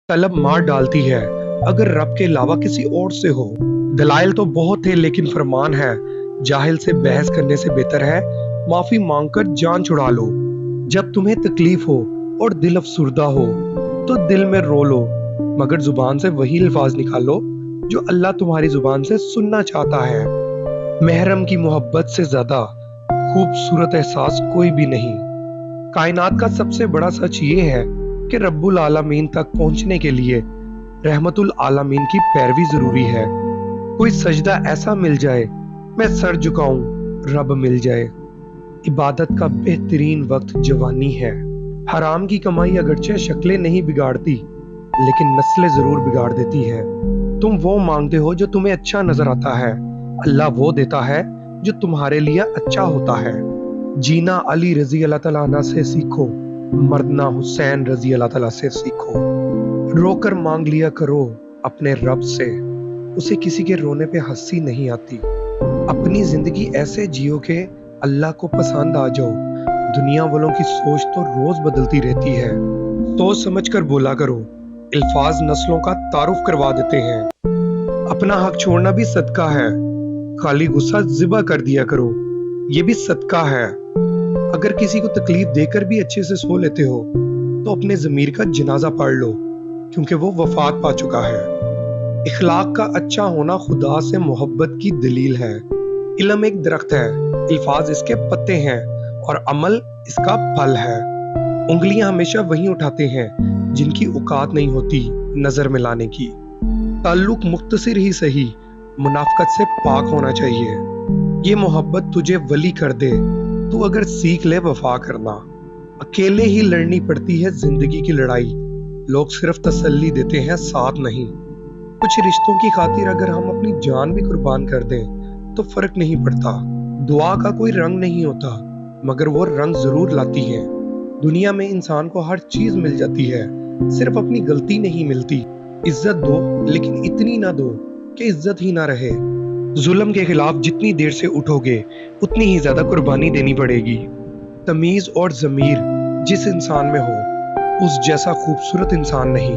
तलब मार डालती है अगर रब के अलावा किसी और से हो। दलाइल तो बहुत थे लेकिन फरमान है, जाहिल से बहस करने से बेहतर है माफी मांगकर जान छुड़ा लो। जब तुम्हें तकलीफ हो और दिल अफसुर्दा हो तो दिल में रो लो, मगर जुबान से वही अल्फाज निकालो जो अल्लाह तुम्हारी जुबान से सुनना चाहता है। महरम की मोहब्बत से ज्यादा खूबसूरत एहसास कोई भी नहीं। कायनात का सबसे बड़ा सच ये है कि रब्बुल आलमीन तक पहुंचने के लिए रहमतुल आलमीन की पैरवी जरूरी है। कोई सजदा ऐसा मिल जाए मैं सर झुकाऊं, रब मिल जाए। इबादत का बेहतरीन वक्त जवानी है। हराम की कमाई अगरचे शक्लें नहीं बिगाड़ती लेकिन नस्लें जरूर बिगाड़ देती है। तुम वो मांगते हो जो तुम्हें अच्छा नजर आता है, अल्लाह वो देता है जो तुम्हारे लिए अच्छा होता है। जीना अली रजी अल्लाह तआला अन्हु से सीखो, मरना हुसैन रजी अल्लाह तआला से सीखो। रोकर मांग लिया करो अपने रब से, उसे किसी के रोने पे हंसी नहीं आती। अपनी जिंदगी ऐसे जियो के अल्लाह को पसंद आ जाओ। दुनिया वालों की सोच तो रोज बदलती रहती है। सोच समझ कर बोला करो, अल्फाज नस्लों का तारुफ करवा देते हैं। अपना हक छोड़ना भी सदका है, खाली गुस्सा ज़िबा कर दिया करो, ये भी सदका है। अगर किसी को तकलीफ देकर भी अच्छे से सो लेते हो तो अपने ज़मीर का जनाजा पढ़ लो, क्योंकि वो वफात पा चुका है। इखलाक का अच्छा होना खुदा से मोहब्बत की दलील है। इल्म एक दरख्त है, अल्फाज इसके पत्ते हैं और अमल इसका फल है। उंगलियां हमेशा वहीं उठाते हैं जिनकी औकात नहीं होती नजर मिलाने की। ताल्लुक मुख्तसिर ही सही मुनाफकत से पाक होना चाहिए। ये मोहब्बत तुझे वली कर दे, तू अगर सीख ले वफा करना। अकेले ही लड़नी पड़ती है जिंदगी की लड़ाई, लोग सिर्फ तसल्ली देते हैं साथ नहीं। कुछ रिश्तों की खातिर अगर हम अपनी जान भी कुर्बान कर दें तो फर्क नहीं पड़ता। दुआ का कोई रंग नहीं होता मगर वो रंग जरूर लाती है। दुनिया में इंसान को हर चीज मिल जाती है, सिर्फ अपनी गलती नहीं मिलती। इज्जत दो लेकिन इतनी ना दो कि इज्जत ही ना रहे। जुल्म के खिलाफ जितनी देर से उठोगे उतनी ही ज्यादा कुर्बानी देनी पड़ेगी। तमीज और जमीर जिस इंसान में हो उस जैसा खूबसूरत इंसान नहीं।